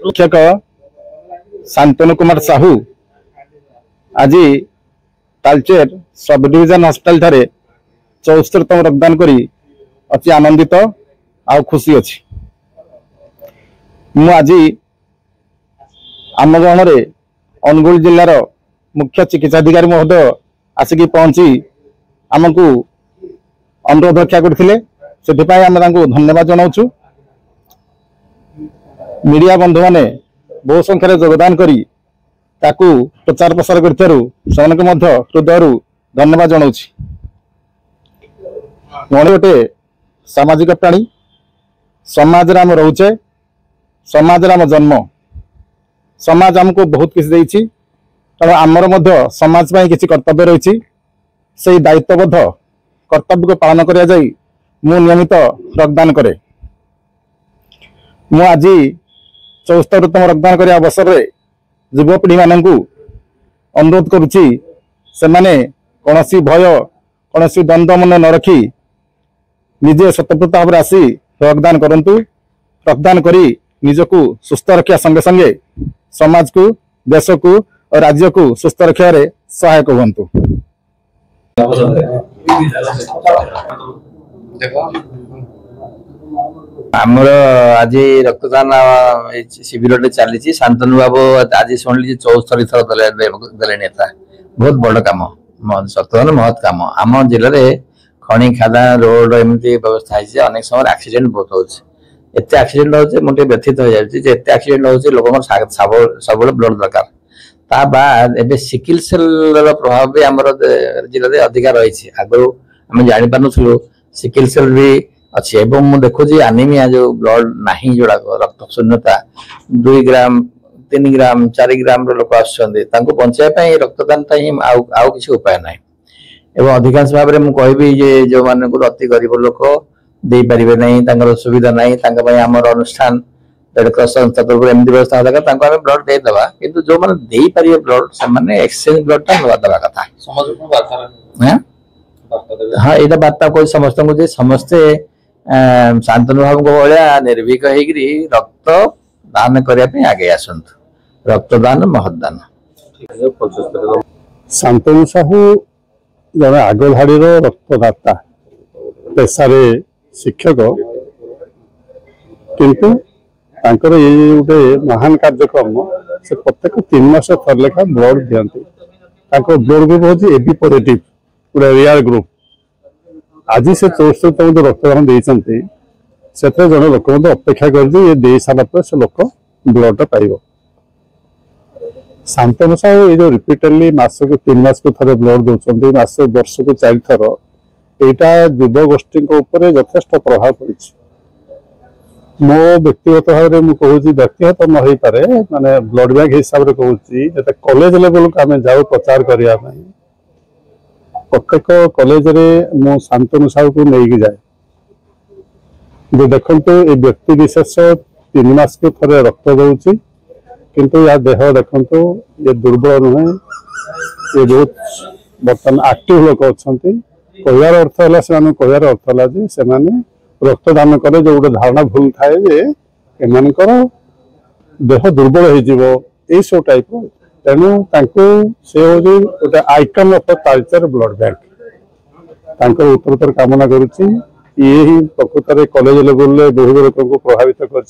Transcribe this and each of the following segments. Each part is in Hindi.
शिक्षक शांतनु कुमार साहू आज तालचेर सब डिविजन हॉस्पिटल ठारे 74तम रक्तदान करी अति आनंदित आ खुशी अच्छी। मु आज आम गाँव में अनुगुल जिलार मुख्य चिकित्साधिकारी महोदय आसिक पहुंची आमको अनुरोध रक्षा करते आम धन्यवाद जनाऊँ। मीडिया बंधु मैंने बहु संख्यार योगदान करी ताकू प्रचार प्रसार कर हृदय धन्यवाद जनाऊँ। मैं गोटे सामाजिक प्राणी समाज आम रोचे समाज आम जन्म समाज आमको बहुत किसी देती तेणु आमर समाज किसी कर्तव्य रही से दायित्वबद्ध कर्तव्य को पालन करा जाई मु नियमित रक्तदान करे। मु आज 74तम रक्तदान करने अवसर में युवपीढ़ी मानू अनुरोध करुच्ची से माने कौनसी भय कौनसी द्वंद्व मन न रखी निजे स्वतंत्र भाव में आसी रक्तदान करंतु। रक्तदान करी निजको सुस्थ रखा संगे संगे समाज को देश को और राज्य को सुस्थ रखा सहायक हूँ। आमर आज रक्तदान शिविर चली शांतनु बाबू आज शुणिली 74 थर दे नेता बहुत बड़ कम सत्य महत् कम आम जिले में खणी खादान रोड एमती व्यवस्था है अनेक समय एक्सीडेंट बहुत होते एक्सीडेंट होते मुझे व्यथित हो जाए एक्सीडेंट हो लोक सब ब्लड दरकार ता बाद एबे सिकिल सेल प्रभाव भी आम जिले में अधिका रही आगु आम जानी पार्नु सिकिल सेल भी अच्छी एवं मुझे देखुची आनीमिया जो ब्लड नहीं जोड़ा रक्त शून्यता 2 ग्राम 3 ग्राम 4 ग्राम लोक बचाई रक्तदान आउ किसी उपाय ना एवं अधिकांश भाव में मुझे जो मान अति गरीब लोक दे पारे ना सुविधा ना आम अनुष्ठान रेड क्रॉस संस्था तरफ एमती व्यवस्था दरकार ब्लड देदेवा कि जो मैंने दे पारे ब्लड से एक्सचेंज ब्लड टा दवा कथा हाँ यहाँ बार्ता कोई समस्त को समस्ते शांतनु बाबू भाया निर्भीक हो रक्त दान करने आगे आसतु रक्तदान महदान। शांतनु साहू जड़े आग धाड़ी रक्तदाता पेशा शिक्षक किंतु ये गोटे महान कार्यक्रम से प्रत्येक 3 मास थर लेखा ब्लड दिखती ब्लड ग्रुप हूँ एबी पॉजिटिव पूरा रेयर ग्रुप आज से 74तम रक्तदान देते से जड़े लोक अपेक्षा कर सारा से लोक ब्लड पाइब। शांतनु साहू ये जो रिपीटेडली मास को 3 मास को थे ब्लड दौरान मास वर्ष को 4 थर यहाँ युव गोष्ठी यथेष्ट प्रभाव पड़ी। मो व्यक्तिगत भाव में कहूँ व्यक्तिगत न हो पारे माने ब्लड बैंक हिसाब से कहूँ कॉलेज लेवल को आम जाऊ प्रचार करने प्रत्येक कॉलेज रे मो शांतनु साहू को लेकिन जाए जो देखो ये व्यक्ति विशेष 3 मास को थे रक्त दौर किंतु या देह देखो ये दुर्बल नुहे ये बहुत बर्तमान एक्टिव लोक अच्छा कहार अर्थ है कहार अर्थ है से रक्तदान करे जो गोटे धारणा भूल थाए एमकर देह दुर्बल हो सब टाइप तेणु से हूँ गोटे icon of Talcher blood bank उत्तरोत्तर कामना करुच्ची ये ही प्रकृत में कॉलेज लेवल में बहु लोक को प्रभावित कर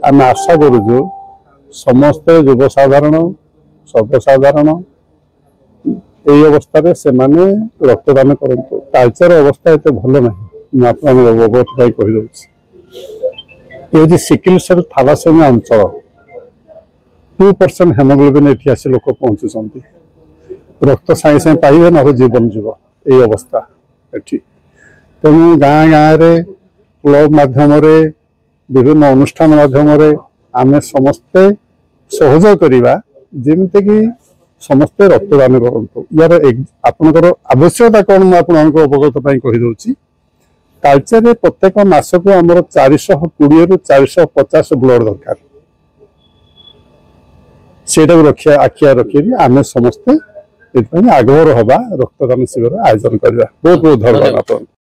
आम आशा करुचु समस्ते युव साधारण सर्वसाधारण यही अवस्था से माने रक्तदान करंतु। तालचेर अवस्था एत भल ना कहीदे ये सिकिल सेल थैलासेमिया अंचल 2% हेमोग्लोबिन ये आसी लोक पहुंचुंट रक्त सागे सागे पाइबे ना जीवन जीव ये अवस्था एटी तेणु गाँ गाँव क्लब मध्यम विभिन्न अनुष्ठान मध्यम आम समस्ते सहयोग करवा जमीक समस्ते रक्तदान करूँ यार आपंकर आवश्यकता कौन मुझे अवगत कहीदे तालचेर प्रत्येक मास को आमर 420 रु 450 ब्लड दरकार से आखिया रखी आम समस्ते आग्रह हवा रक्तदान शिविर आयोजन करवा। बहुत बहुत धन्यवाद।